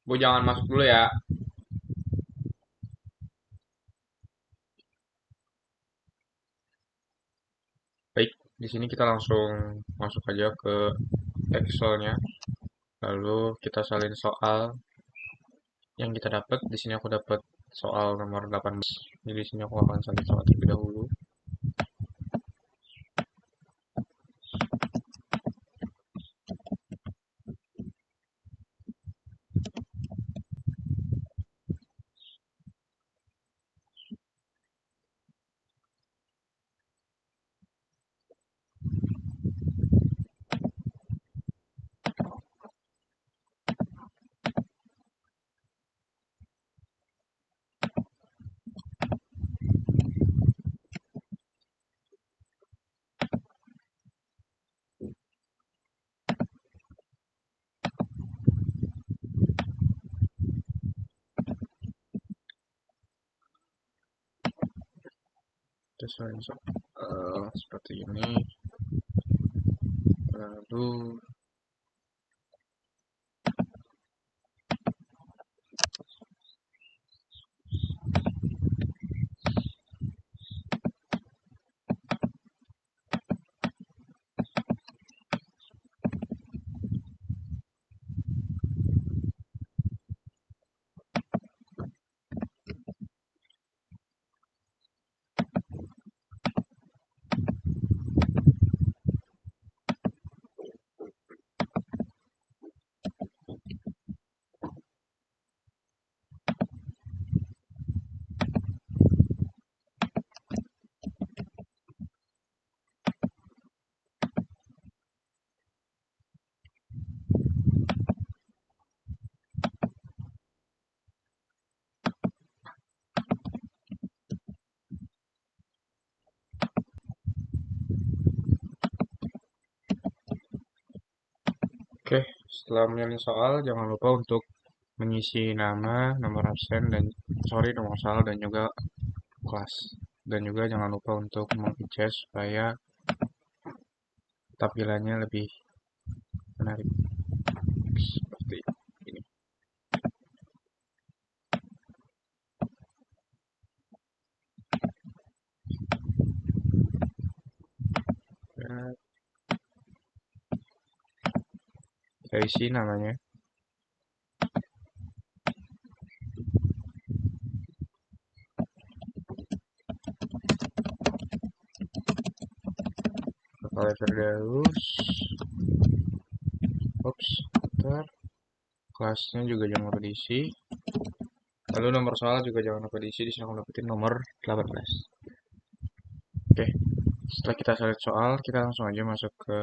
Bu jangan masuk dulu ya. Baik, di sini kita langsung masuk aja ke Excelnya. Lalu kita salin soal yang kita dapat. Di sini aku dapat soal nomor 18. Jadi di sini aku akan salin soal terlebih dahulu. Kita salin soal seperti ini. Lalu oke, setelah menyalin soal jangan lupa untuk mengisi nama, nomor absen dan nomor salah dan juga kelas. Dan juga jangan lupa untuk meng-adjust supaya tampilannya lebih menarik seperti ini. Ya, kita isi namanya. Kepala Firdaus. Ops, bentar. Kelasnya juga jangan lupa diisi. Lalu nomor soal juga jangan lupa diisi. Di sini aku dapetin nomor 18. Oke, setelah kita selesai soal, kita langsung aja masuk ke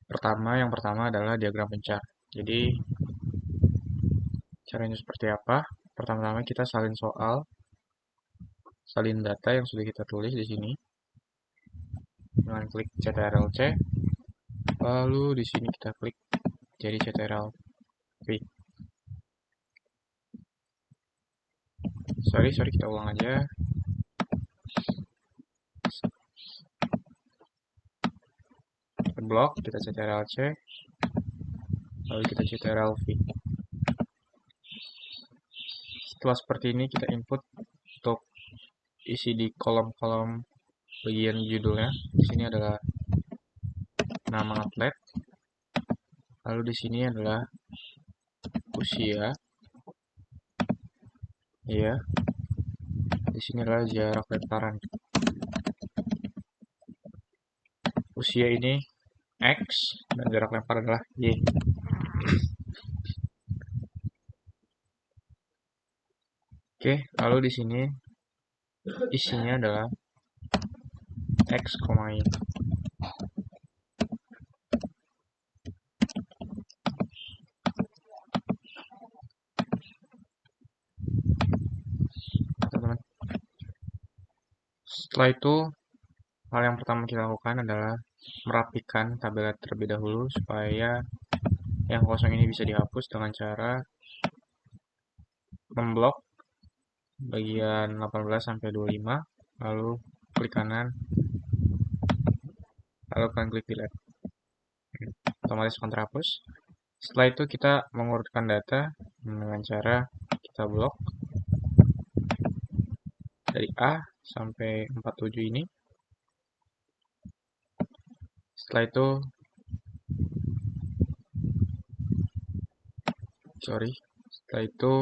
pertama. Yang pertama adalah diagram pencar. Jadi, caranya seperti apa? Pertama-tama kita salin soal, salin data yang sudah kita tulis di sini dengan klik CTRL-C. Lalu di sini kita klik jadi CTRL-V. Sorry, kita ulang aja. Blok, kita CTRL-C, lalu kita CTRL-V. Setelah seperti ini, kita input untuk isi di kolom-kolom bagian judulnya. Di sini adalah nama atlet, lalu di sini adalah usia, ya. Di sini adalah jarak lemparan. Usia ini X dan jarak lempar adalah Y. Oke, lalu di sini isinya adalah X, Y. Teman-teman. Setelah itu, hal yang pertama kita lakukan adalah merapikan tabel terlebih dahulu supaya yang kosong ini bisa dihapus dengan cara memblok bagian 18 sampai 25, lalu klik kanan, lalu kalian klik delete. Otomatis akan terhapus. Setelah itu kita mengurutkan data dengan cara kita blok dari A sampai 47 ini. Setelah itu, setelah itu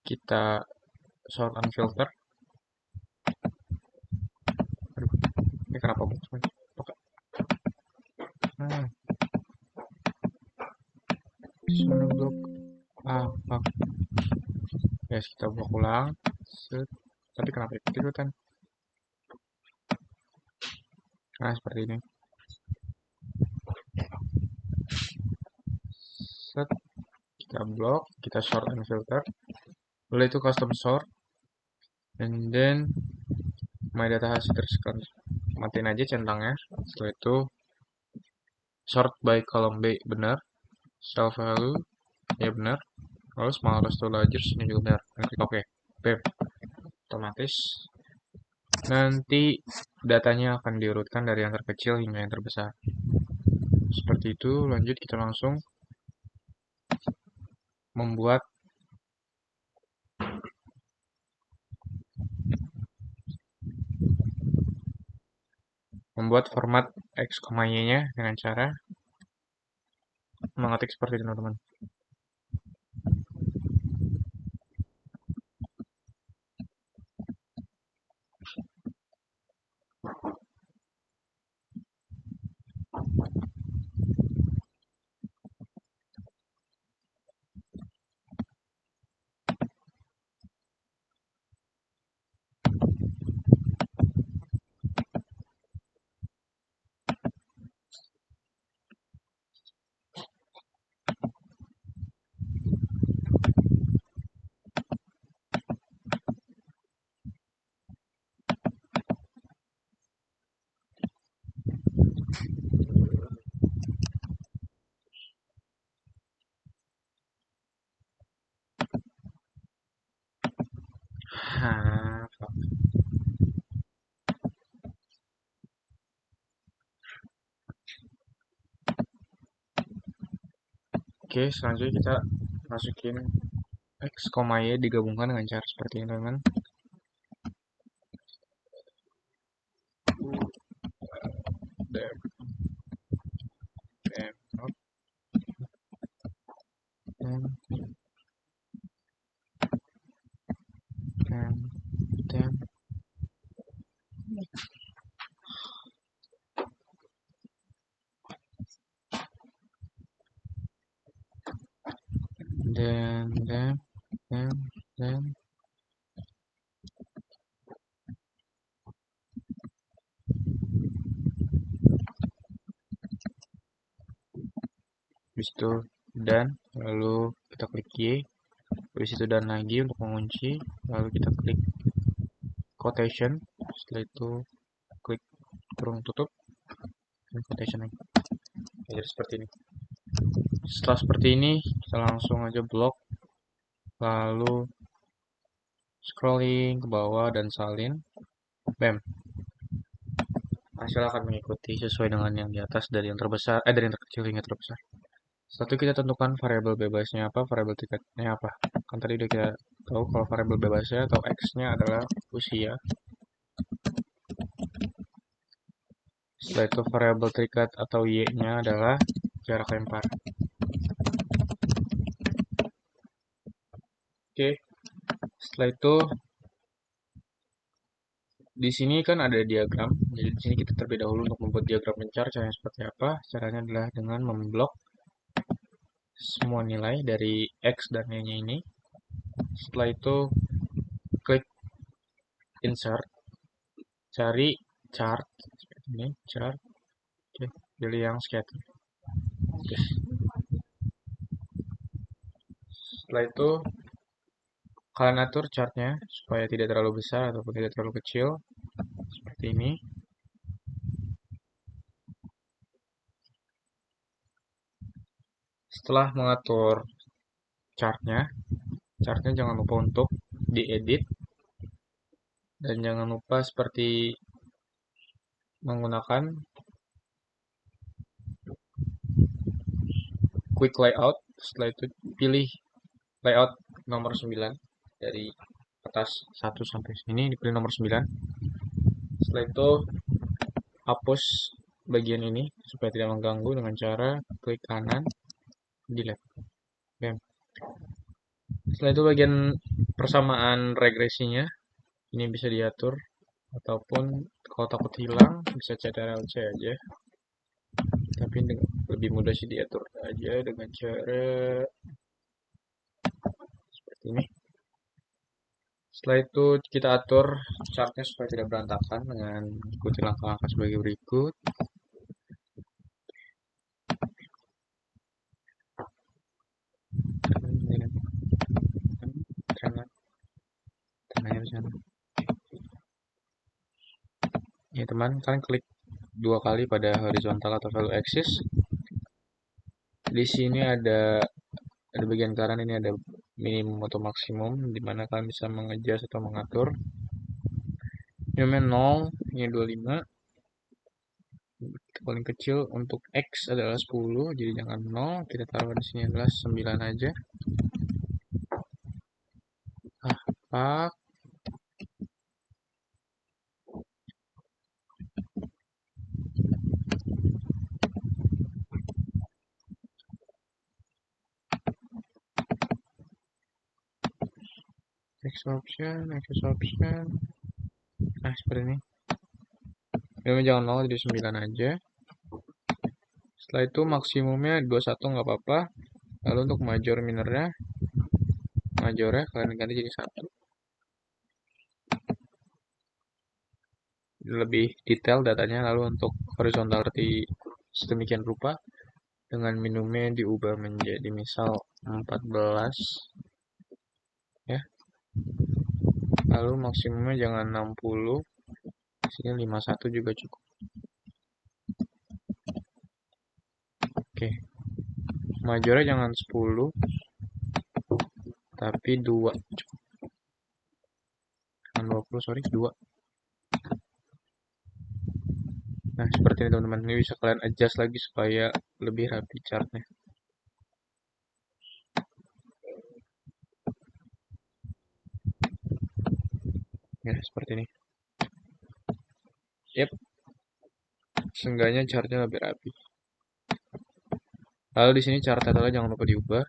kita sort and filter. Aduh, ini kenapa box lagi? Oke. Sudah blok. Fuck. Guys, kita blok ulang. Set. Tapi kenapa ikut-ikutan? Nah, seperti ini. Set. Kita blok, kita sort and filter. Lalu itu custom sort. And then my data has terscan. Matiin aja centangnya. Setelah itu sort by column B benar. Self value ya benar. Lalu smallest to largest ini juga benar. Klik OK. Bam. Otomatis nanti datanya akan diurutkan dari yang terkecil hingga yang terbesar. Seperti itu. Lanjut kita langsung membuat format X, Y-nya dengan cara mengetik seperti ini, teman-teman. Oke, selanjutnya kita masukin X, Y digabungkan dengan cara seperti ini, teman-teman. Habis itu dan lalu kita klik Y, habis itu dan lagi untuk mengunci, lalu kita klik quotation, setelah itu klik kurung tutup dan quotation lagi. Jadi seperti ini. Setelah seperti ini kita langsung aja blok, lalu scrolling ke bawah dan salin, bam, hasil akan mengikuti sesuai dengan yang di atas dari yang terbesar, dari yang terkecil hingga terbesar. Setelah itu kita tentukan variabel bebasnya apa, variabel tingkatnya apa. Kan tadi udah kita tahu kalau variabel bebasnya atau X-nya adalah usia. Setelah itu variabel terikat atau Y-nya adalah jarak lempar. Oke, setelah itu di sini kan ada diagram. Jadi di sini kita terlebih dahulu untuk membuat diagram mencar. Caranya seperti apa? Caranya adalah dengan memblok semua nilai dari X dan Y-nya ini. Setelah itu klik insert, cari chart seperti ini, chart. Oke, pilih yang scatter. Oke. Setelah itu kalian atur chartnya supaya tidak terlalu besar ataupun tidak terlalu kecil seperti ini. Setelah mengatur chartnya jangan lupa untuk diedit dan jangan lupa seperti menggunakan quick layout. Setelah itu pilih layout nomor 9 dari atas 1 sampai sini, dipilih nomor 9. Setelah itu hapus bagian ini supaya tidak mengganggu dengan cara klik kanan, delete. Oke. Setelah itu bagian persamaan regresinya ini bisa diatur, ataupun kalau takut hilang bisa CTRL-C aja. Tapi lebih mudah sih diatur aja dengan cara seperti ini. Setelah itu kita atur chartnya supaya tidak berantakan dengan ikuti langkah-langkah sebagai berikut. Tengahnya di sana. Ya teman, kalian klik 2 kali pada horizontal atau value axis. Di sini ada bagian kanan, ini ada minimum atau maksimum, di mana kalian bisa mengejas atau mengatur. Minimumnya 0, ini 25. Paling kecil untuk X adalah 10, jadi jangan 0, kita taruh di sini adalah 9 aja. Pak. Next option. Nah, seperti ini. Minimumnya jangan 0, jadi 9 aja. Setelah itu maksimumnya 21 nggak apa-apa. Lalu untuk majornya kalian ganti jadi 1. Lebih detail datanya. Lalu untuk horizontal seperti sedemikian rupa, dengan minimumnya diubah menjadi misal 14 ya. Lalu maksimumnya jangan 60, sini 51 juga cukup. Oke, majornya jangan 10 tapi 2 cukup. Jangan 20, sorry, 2. Nah, seperti ini teman-teman. Ini bisa kalian adjust lagi supaya lebih rapi chartnya. Ya, seperti ini. Yep. Seenggaknya chartnya lebih rapi. Lalu di sini chart title jangan lupa diubah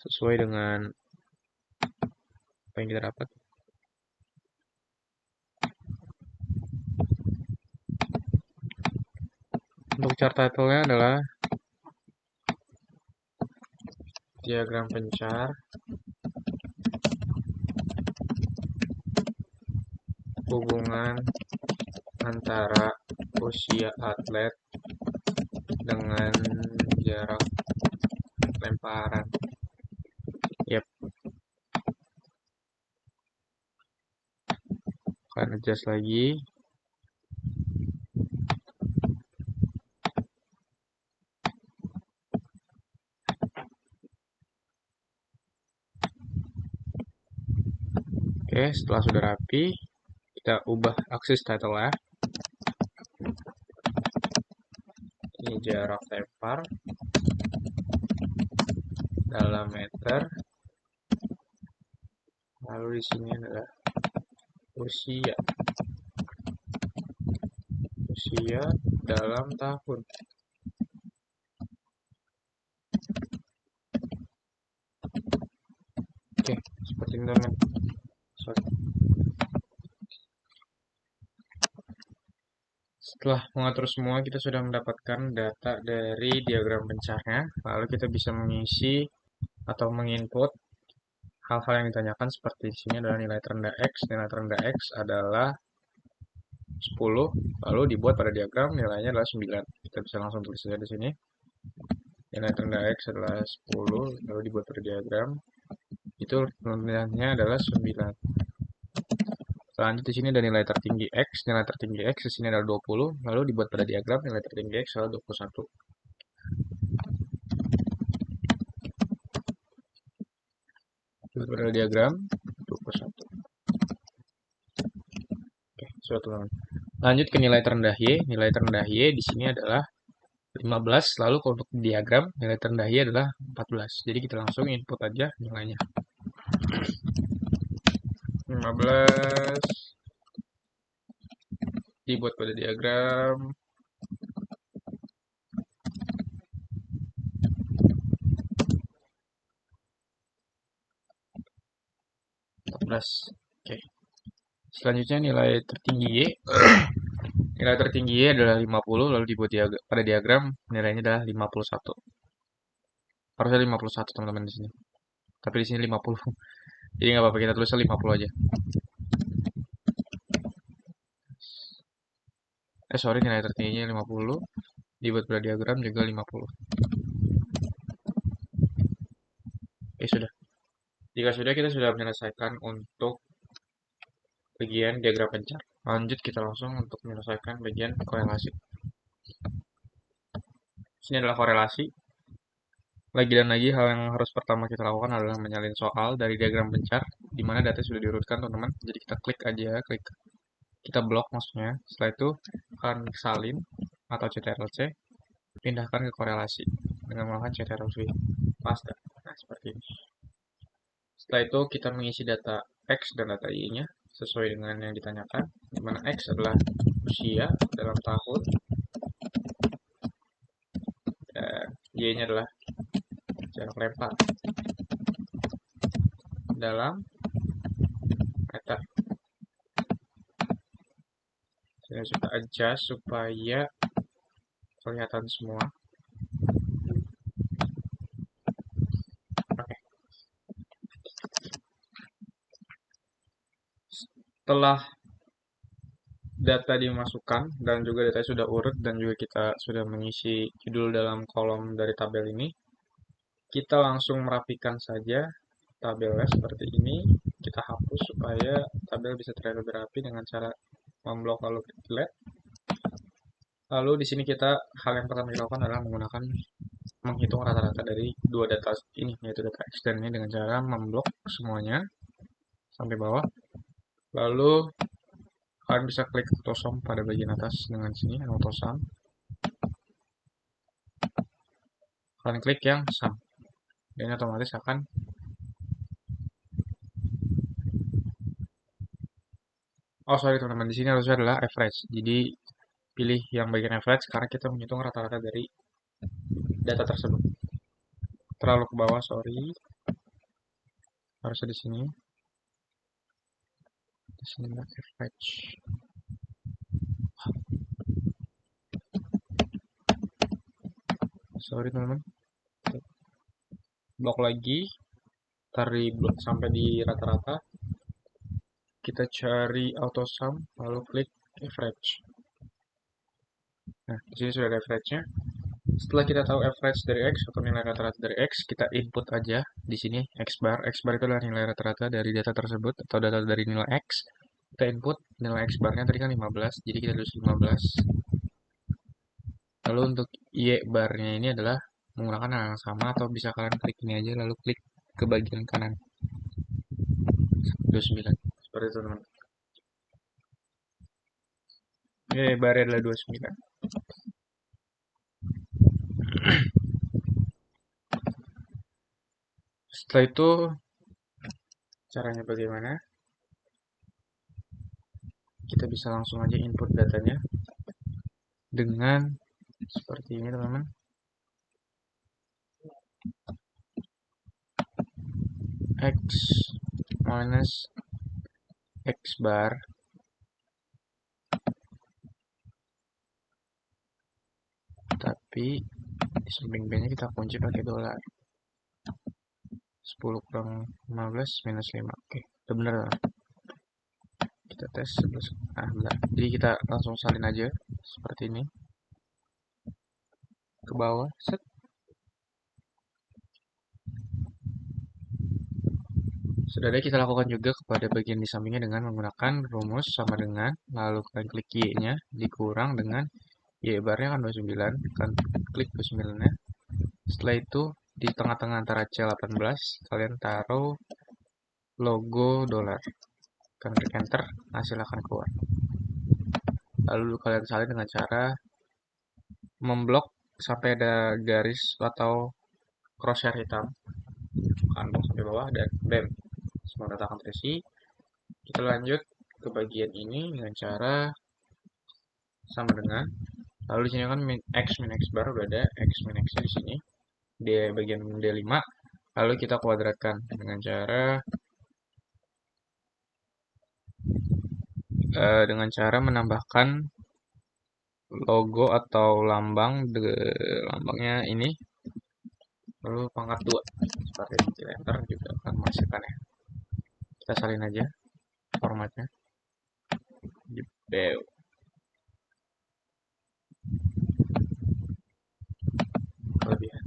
sesuai dengan apa yang kita dapat. Untuk chart title-nya adalah diagram pencar hubungan antara usia atlet dengan jarak lemparan. Yep. Akan adjust lagi. Oke, setelah sudah rapi, kita ubah aksis title ya. Ini jarak lempar dalam meter. Lalu di sini adalah usia dalam tahun. Oke, seperti ini teman. Setelah mengatur semua, kita sudah mendapatkan data dari diagram pencarnya. Lalu kita bisa mengisi atau menginput hal-hal yang ditanyakan, seperti di sini adalah nilai terendah X. Nilai terendah X adalah 10, lalu dibuat pada diagram nilainya adalah 9. Kita bisa langsung tulis saja di sini. Nilai terendah X adalah 10, lalu dibuat pada diagram. Itu nilainya adalah 9. Selanjutnya di sini ada nilai tertinggi X. Nilai tertinggi X di sini adalah 20, lalu dibuat pada diagram nilai tertinggi X adalah 21. Dibuat pada diagram 21. Oke, suatu teman. Lanjut ke nilai terendah Y. Nilai terendah Y di sini adalah 15, lalu kalau untuk diagram nilai terendah Y adalah 14. Jadi kita langsung input aja nilainya. 15 dibuat pada diagram. 14. Oke. Selanjutnya nilai tertinggi Y. Nilai tertinggi Y adalah 50, lalu dibuat pada diagram nilainya adalah 51. Harusnya 51 teman-teman di sini. Tapi di sini 50. Jadi nggak apa-apa, kita tulisnya 50 aja. Sorry, nilai tertingginya 50. Dibuat pada diagram juga 50. Oke, sudah. Jika sudah, kita sudah menyelesaikan untuk bagian diagram pencar. Lanjut kita langsung untuk menyelesaikan bagian korelasi. Sini adalah korelasi. Lagi dan lagi, hal yang harus pertama kita lakukan adalah menyalin soal dari diagram pencar, di mana data sudah diurutkan, teman-teman. Jadi kita klik aja, kita blok maksudnya. Setelah itu, akan salin atau CTRL-C, pindahkan ke korelasi dengan melakukan CTRL-V. Paste. Nah, seperti ini. Setelah itu, kita mengisi data X dan data Y-nya sesuai dengan yang ditanyakan, di mana X adalah usia dalam tahun, dan Y-nya adalah jarak lempar dalam meter. Saya sudah adjust supaya kelihatan semua. Oke. Setelah data dimasukkan dan juga data sudah urut dan juga kita sudah mengisi judul dalam kolom dari tabel ini, kita langsung merapikan saja tabelnya seperti ini. Kita hapus supaya tabel bisa terlihat lebih rapi dengan cara memblok lalu delete. Lalu di sini hal yang pertama kita lakukan adalah menghitung rata-rata dari dua data ini, yaitu data X dan Y, dengan cara memblok semuanya sampai bawah. Lalu kalian bisa klik autosum pada bagian atas dengan sini, autosum. Kalian klik yang sum, dan otomatis akan sorry teman-teman, di sini harusnya adalah average. Jadi pilih yang bagian average karena kita menghitung rata-rata dari data tersebut. Terlalu ke bawah, sorry. Harusnya di sini. Di sini average. Sorry teman-teman. Blok lagi. Tarik blok sampai di rata-rata. Kita cari autosum, lalu klik average. Nah, di sini sudah ada average-nya. Setelah kita tahu average dari X atau nilai rata-rata dari X, kita input aja di sini X bar. X bar itu adalah nilai rata-rata dari data tersebut atau data dari nilai X. Kita input nilai X barnya tadi kan 15, jadi kita tulis 15. Lalu untuk Y barnya ini adalah menggunakan hal yang sama, atau bisa kalian klik ini aja lalu klik ke bagian kanan 29. Seperti itu teman. Y barnya adalah 29. Setelah itu caranya bagaimana? Kita bisa langsung aja input datanya dengan seperti ini teman-teman. X minus X bar tapi di samping B nya kita kunci pakai dolar. 10 kurang 15 minus 5. Oke, itu benar. Kita tes 11. Nah, benar. Jadi kita langsung salin aja seperti ini. Ke bawah, set. Sudah ada, kita lakukan juga kepada bagian di sampingnya dengan menggunakan rumus sama dengan, lalu kalian klik Y-nya, dikurang dengan Y barnya kan 29, kalian klik 29-nya. Setelah itu, di tengah-tengah antara C18, kalian taruh logo dolar. Kalian klik enter, hasil akan keluar. Lalu kalian salin dengan cara memblok sampai ada garis atau crosshair hitam, kantong sampai bawah, dan bam, semua data akan terisi. Kita lanjut ke bagian ini dengan cara sama dengan, lalu di sini kan min x bar udah ada, x min x nya di sini di bagian D5, lalu kita kuadratkan dengan cara menambahkan logo atau lambangnya ini, lalu pangkat 2 seperti ini. Enter juga akan menghasilkan ya. Kita salin aja formatnya. Jebel. Kelebihan.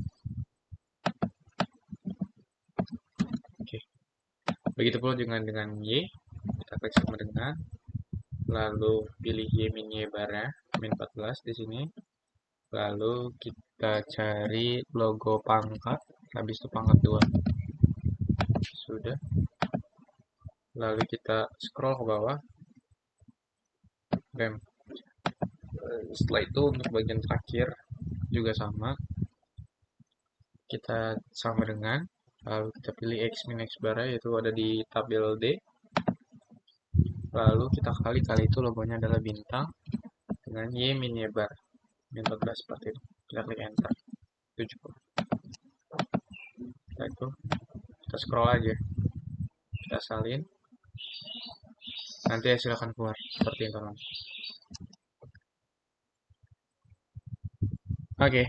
Oke. Begitu pula dengan Y. Kita klik sama dengan, lalu pilih Y min Y barnya, min 14 di sini. Lalu kita cari logo pangkat, habis itu pangkat 2. Sudah. Lalu kita scroll ke bawah. Bam. Setelah itu untuk bagian terakhir juga sama. Kita sama dengan, lalu kita pilih X min X bar, yaitu ada di tabel D. Lalu kita kali itu logonya adalah bintang dengan Y min Y bar. Min 14 seperti itu. Kita klik enter. 70. Setelah itu kita scroll aja. Kita salin. Nanti hasil akan keluar seperti itu. Oke.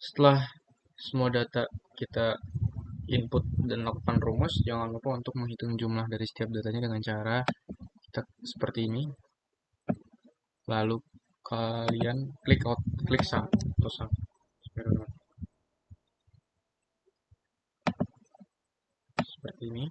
Setelah semua data kita input dan lakukan rumus, jangan lupa untuk menghitung jumlah dari setiap datanya dengan cara kita seperti ini. Lalu kalian klik sum atau sum. Seperti ini.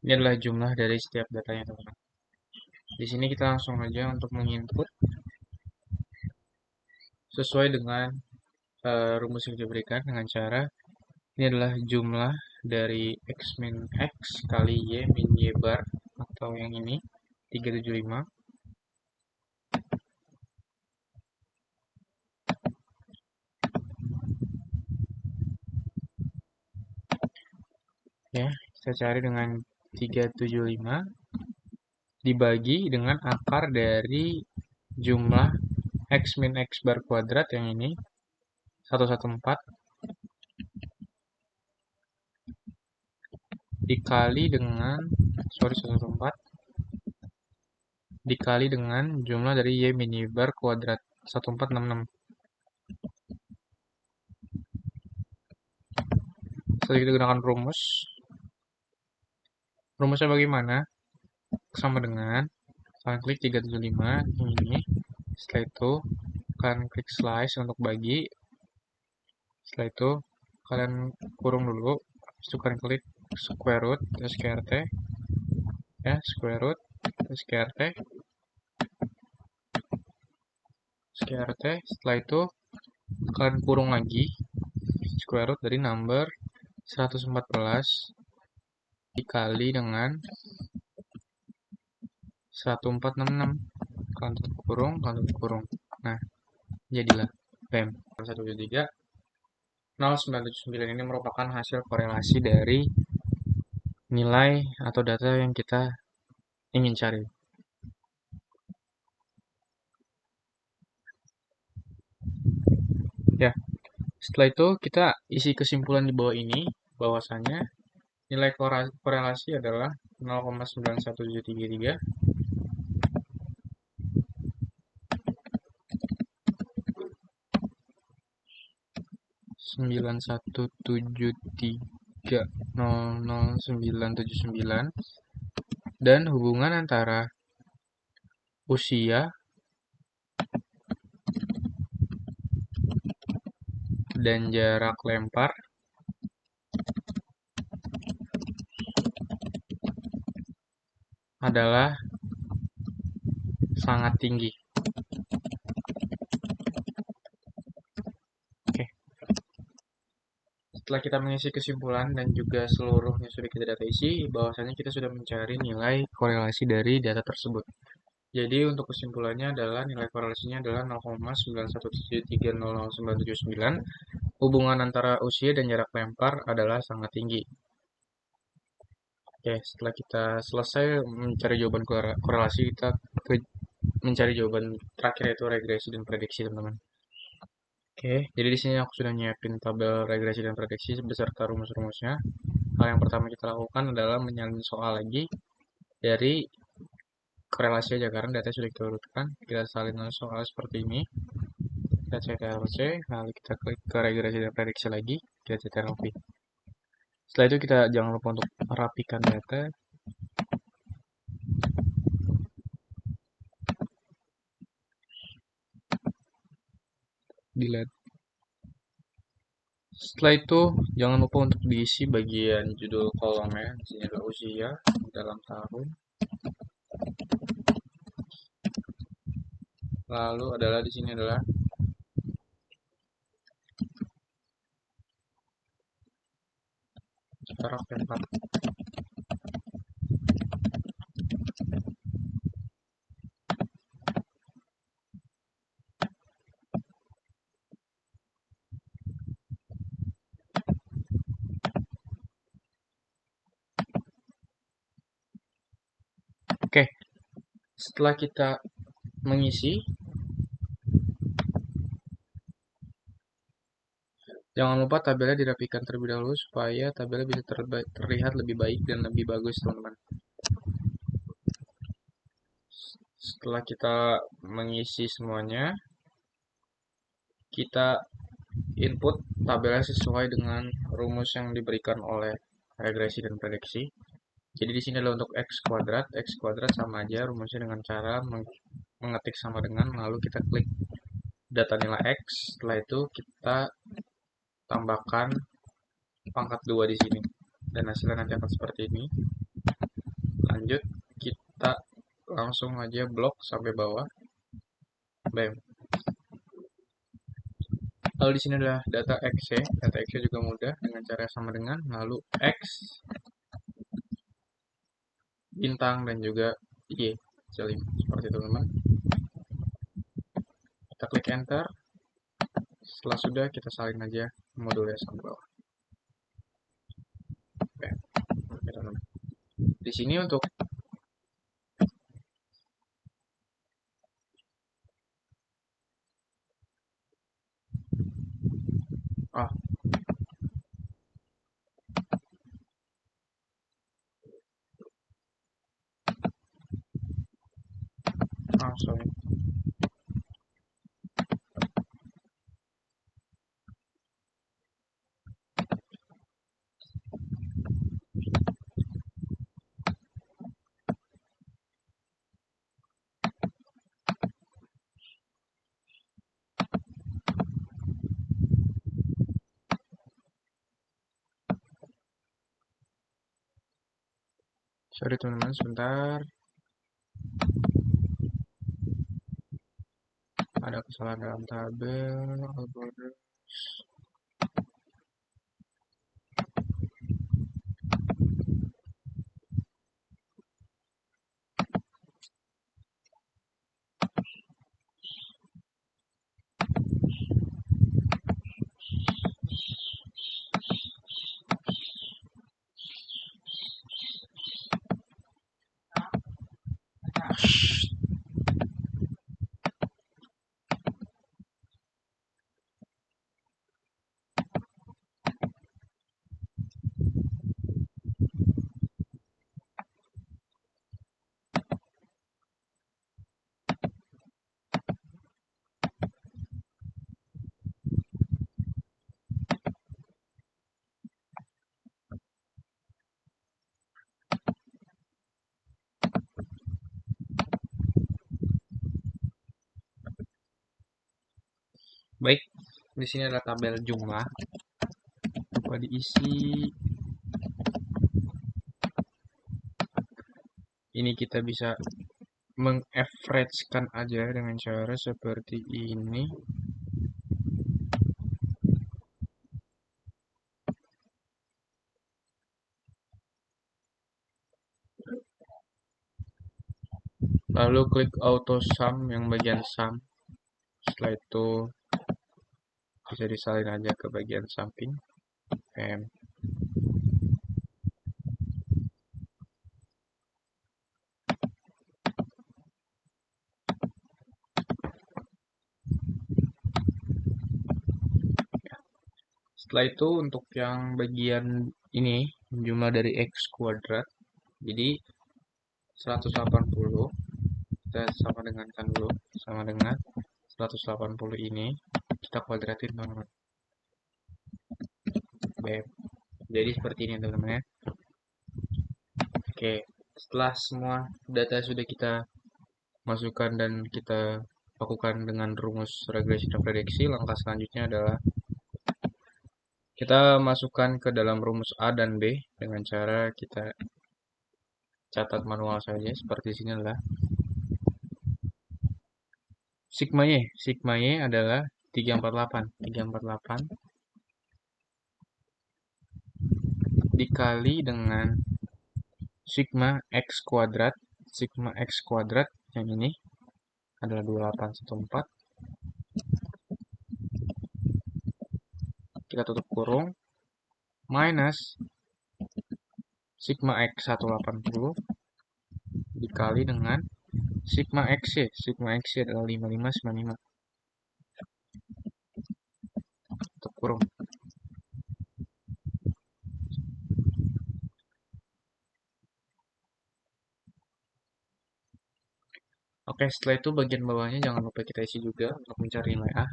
Ini adalah jumlah dari setiap datanya, teman-teman. Di sini kita langsung aja untuk menginput sesuai dengan rumus yang diberikan dengan cara ini adalah jumlah dari x min x kali y min y bar, atau yang ini 375, ya. Kita cari dengan 375 dibagi dengan akar dari jumlah x min x bar kuadrat yang ini 114 dikali dengan 114 dikali dengan jumlah dari y min y bar kuadrat 1466. Setelah kita gunakan rumusnya bagaimana? Sama dengan kalian klik 375 ini. Setelah itu kalian klik slice untuk bagi. Setelah itu kalian kurung dulu. Habis itu kalian klik square root SQRT, ya, square root SQRT. Setelah itu kalian kurung lagi square root dari number 114 dikali dengan 1466. Kalian tutup kurung. Nah, jadilah BEM 173 0979. Ini merupakan hasil korelasi dari nilai atau data yang kita ingin cari. Ya, setelah itu kita isi kesimpulan di bawah ini, bahwasanya nilai korelasi adalah 0,91733, 9173000979, dan hubungan antara usia, dan jarak lempar adalah sangat tinggi. Oke, setelah kita mengisi kesimpulan dan juga seluruhnya sudah kita data isi, bahwasanya kita sudah mencari nilai korelasi dari data tersebut. Jadi untuk kesimpulannya adalah nilai korelasinya adalah 0,917300979. Hubungan antara usia dan jarak lempar adalah sangat tinggi. Oke, setelah kita selesai mencari jawaban korelasi, kita mencari jawaban terakhir yaitu regresi dan prediksi, teman-teman. Oke, jadi di sini aku sudah nyiapin tabel regresi dan prediksi beserta rumus-rumusnya. Hal yang pertama kita lakukan adalah menyalin soal lagi dari korelasi aja karena data sudah kita urutkan. Kita salin soal seperti ini. Kita CTRL-C, lalu kita klik ke regresi dan prediksi lagi, kita CTRL-V. Setelah itu kita jangan lupa untuk rapikan data. Delete. Setelah itu jangan lupa untuk diisi bagian judul kolomnya. Di sini adalah usia dalam tahun. Lalu adalah di sini adalah jarak lempar. Oke, setelah kita mengisi, jangan lupa tabelnya dirapikan terlebih dahulu supaya tabelnya bisa terlihat lebih baik dan lebih bagus, teman-teman. Setelah kita mengisi semuanya, kita input tabelnya sesuai dengan rumus yang diberikan oleh regresi dan prediksi. Jadi di sini adalah untuk x kuadrat sama aja rumusnya dengan cara mengetik sama dengan, lalu kita klik data nilai x, setelah itu kita tambahkan pangkat 2 di sini. Dan hasilnya nanti akan seperti ini. Lanjut, kita langsung aja blok sampai bawah. Bam. Lalu di sini adalah data X ya. Data X juga mudah dengan cara yang sama dengan lalu X bintang dan juga Y seperti itu, teman-teman. Kita klik enter. Setelah sudah kita salin aja modulnya sampai bawah. Oke, teman-teman. Di sini untuk ah sorry. Sorry teman-teman, sebentar. Ada kesalahan dalam tabel. Baik, di sini adalah tabel jumlah. Coba diisi. Ini kita bisa meng-averagekan aja dengan cara seperti ini. Lalu klik auto sum yang bagian sum. Setelah itu bisa disalin aja ke bagian samping. Setelah itu untuk yang bagian ini jumlah dari x kuadrat. Jadi 180 kita sama dengankan dulu, sama dengan 180 ini kita kuadratin teman-teman. Jadi seperti ini teman-teman ya. Oke, setelah semua data sudah kita masukkan dan kita lakukan dengan rumus regresi dan prediksi, langkah selanjutnya adalah kita masukkan ke dalam rumus A dan B dengan cara kita catat manual saja. Seperti sini adalah sigma Y adalah 348 dikali dengan sigma X kuadrat yang ini adalah 2814, kita tutup kurung, minus sigma X 180 dikali dengan sigma X adalah 5595, tutup kurung. Oke, setelah itu bagian bawahnya jangan lupa kita isi juga untuk mencari nilai A.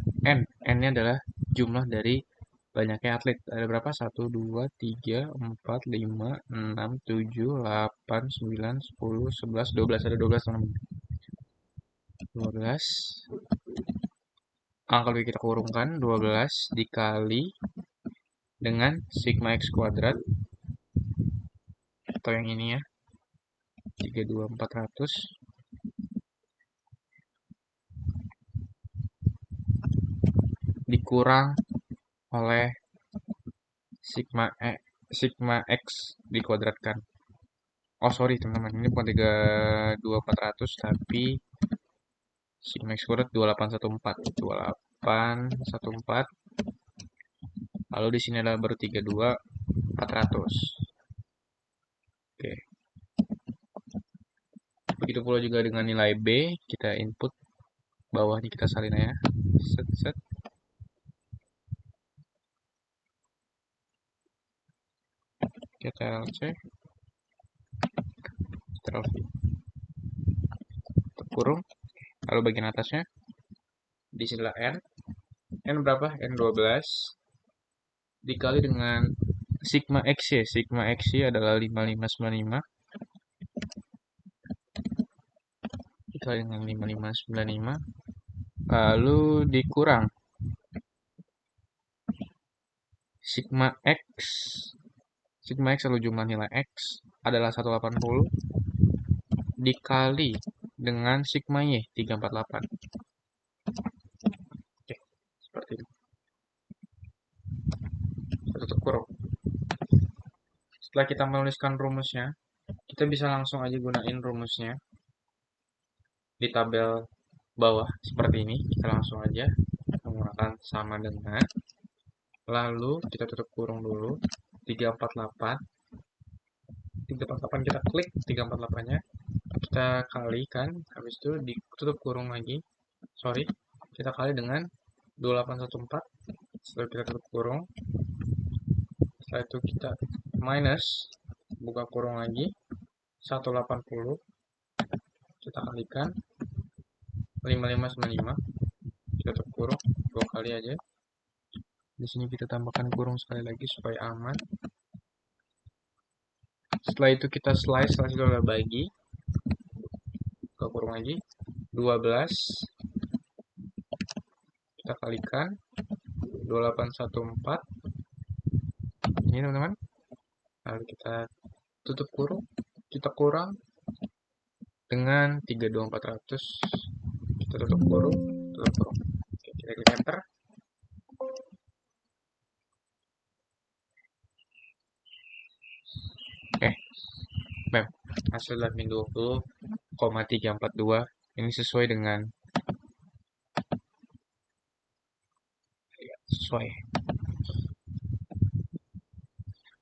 N-nya adalah jumlah dari banyaknya atlet. Ada berapa? 1, 2, 3, 4, 5, 6, 7, 8, 9, 10, 11, 12. Ada 12 teman-teman. 12. Angka lebih kita kurungkan. 12 dikali dengan sigma X kuadrat. Atau yang ini ya. 32400. Dikurang oleh sigma X dikuadratkan. Oh sorry teman-teman, ini bukan 32400 tapi sigma X kuadrat 2814. Lalu di sini adalah baru 32400. Oke. Begitu pula juga dengan nilai B, kita input bawahnya kita salin ya. Set. Ctrl C, Ctrl V, kurung. Lalu bagian atasnya di sini N berapa? N 12 dikali dengan sigma X adalah 5595 dikali dengan 5595, lalu dikurang sigma X lalu jumlah nilai X adalah 180 dikali dengan sigma Y 348. Oke, seperti ini. Tutup kurung. Setelah kita menuliskan rumusnya, kita bisa langsung aja gunain rumusnya di tabel bawah seperti ini. Kita langsung aja menggunakan sama dengan, lalu kita tutup kurung dulu, 348 kita klik 348 nya, kita kalikan, habis itu ditutup kurung lagi, kita kali dengan 2814, setelah kita tutup kurung, setelah itu kita minus, buka kurung lagi, 180, kita kalikan 5595, kita tutup kurung 2 kali aja. Di sini kita tambahkan kurung sekali lagi supaya aman. Setelah itu kita slice adalah bagi, buka kurung lagi, 12 kita kalikan 2814 ini teman-teman. Lalu kita tutup kurung, kita kurang dengan 32400, kita tutup kurung, tutup kurung. Oke, kita klik enter. Oke, bam, hasil adalah min 20,342. Ini sesuai dengan sesuai.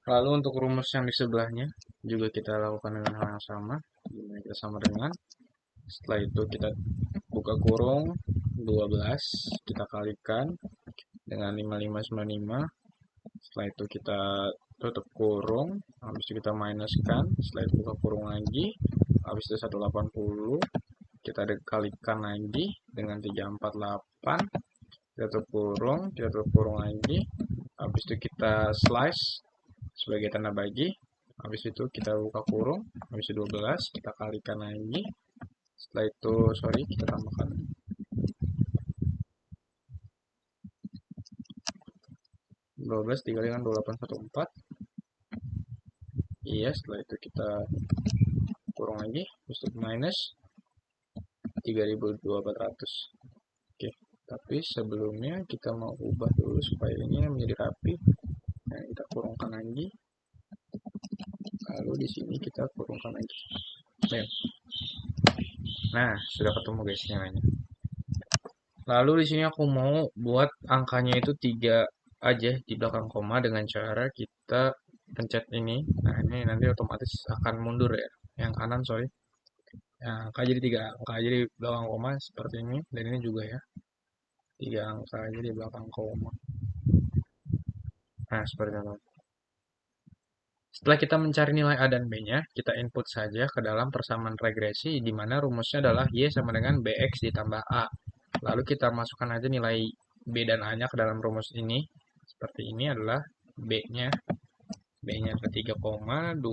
Lalu untuk rumus yang di sebelahnya juga kita lakukan dengan hal yang sama. Dimana kita sama dengan, setelah itu kita buka kurung 12, kita kalikan dengan 5595. Setelah itu kita tutup kurung, habis itu kita minuskan, setelah itu buka kurung lagi, habis itu 180, kita kalikan lagi dengan 348, kita tutup kurung lagi, habis itu kita slice sebagai tanda bagi, habis itu kita buka kurung, habis itu 12, kita kalikan lagi, setelah itu kita tambahkan 12 dikali dengan 2814. Iya, setelah itu kita kurung lagi, terus minus 3200. Oke, tapi sebelumnya kita mau ubah dulu supaya ini menjadi rapi. Nah, kita kurungkan lagi. Lalu di sini kita kurungkan lagi. Nah, sudah ketemu guys nilainya. Lalu di sini aku mau buat angkanya itu 3 aja di belakang koma dengan cara kita pencet ini. Nah, ini nanti otomatis akan mundur ya. Yang kanan, sorry. Nah, angka jadi 3 angka aja di belakang koma seperti ini. Dan ini juga ya. 3 angka aja di belakang koma. Nah, seperti itu. Setelah kita mencari nilai A dan B-nya, kita input saja ke dalam persamaan regresi, di mana rumusnya adalah Y sama dengan BX ditambah A. Lalu kita masukkan aja nilai B dan A-nya ke dalam rumus ini. Seperti ini adalah B-nya. B-nya ke 3,289.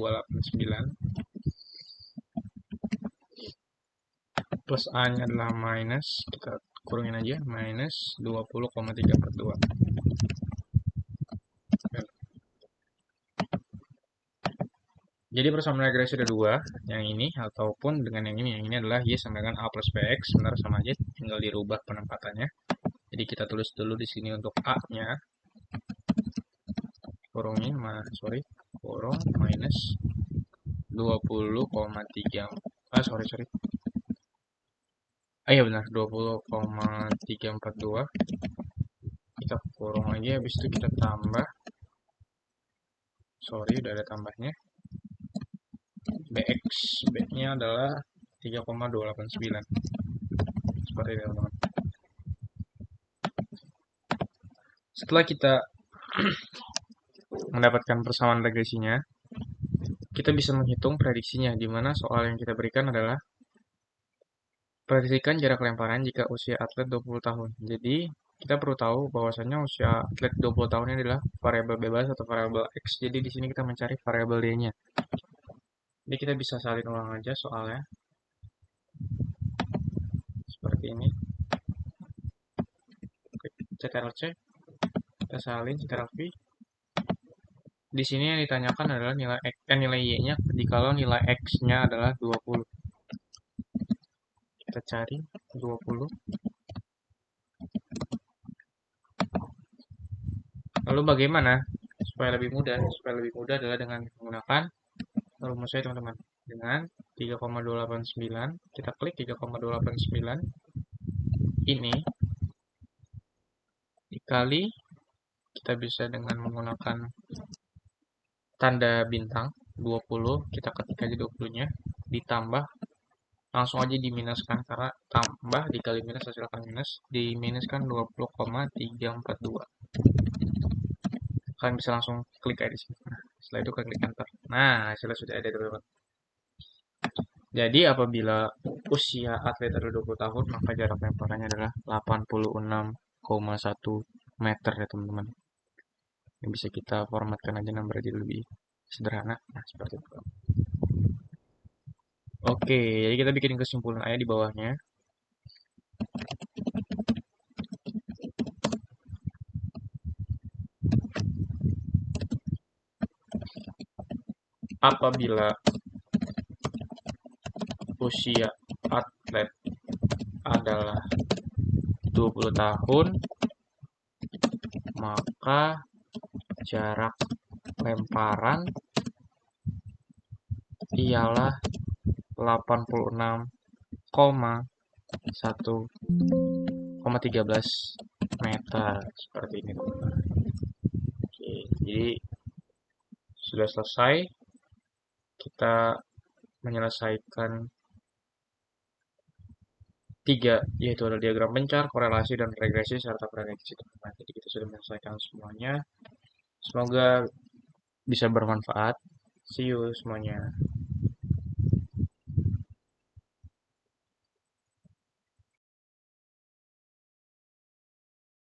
Plus A-nya adalah minus, kita kurungin aja, minus 20,342. Jadi persamaan regresi ada dua, yang ini ataupun dengan yang ini. Yang ini adalah Y sama dengan A plus BX, sebenarnya sama aja, tinggal dirubah penempatannya. Jadi kita tulis dulu di sini untuk A-nya, kurungin, kurung minus 20,3, iya benar, 20,342. Kita kurung lagi, habis itu kita tambah, udah ada tambahnya. BX, B-nya adalah 3,289. Seperti itu teman-teman. Setelah kita mendapatkan persamaan regresinya, kita bisa menghitung prediksinya, di mana soal yang kita berikan adalah prediksikan jarak lemparan jika usia atlet 20 tahun. Jadi, kita perlu tahu bahwasanya usia atlet 20 tahun ini adalah variabel bebas atau variabel X. Jadi, di sini kita mencari variabel D-nya. Jadi, kita bisa salin ulang aja soalnya. Seperti ini. Ctrl-C. Kita salin, Ctrl-V. Di sini yang ditanyakan adalah nilai Y-nya jikalau nilai X-nya adalah 20. Kita cari 20. Lalu bagaimana supaya lebih mudah? Supaya lebih mudah adalah dengan menggunakan rumus saya teman-teman. Dengan 3,289, kita klik 3,289 ini dikali, kita bisa dengan menggunakan tanda bintang 20, kita ketik aja 20-nya, ditambah, langsung aja diminuskan, karena tambah dikali minus hasilkan minus, diminuskan 20,342. Kalian bisa langsung klik aja di sini. Nah, setelah itu klik enter. Nah, hasilnya sudah ada teman-teman. Jadi apabila usia atlet adalah 20 tahun, maka jarak lemparannya adalah 86,1 meter ya teman-teman. Yang bisa kita formatkan aja nomor jadi lebih sederhana. Nah, seperti itu. Oke, jadi kita bikin kesimpulan aja di bawahnya. apabila usia atlet adalah 20 tahun, maka jarak lemparan ialah 86,1,13 meter. Seperti ini, teman-teman. Oke, jadi sudah selesai. Kita menyelesaikan tiga, yaitu ada diagram pencar, korelasi, dan regresi, serta prediksi, teman-teman. Jadi kita sudah menyelesaikan semuanya. Semoga bisa bermanfaat. See you semuanya.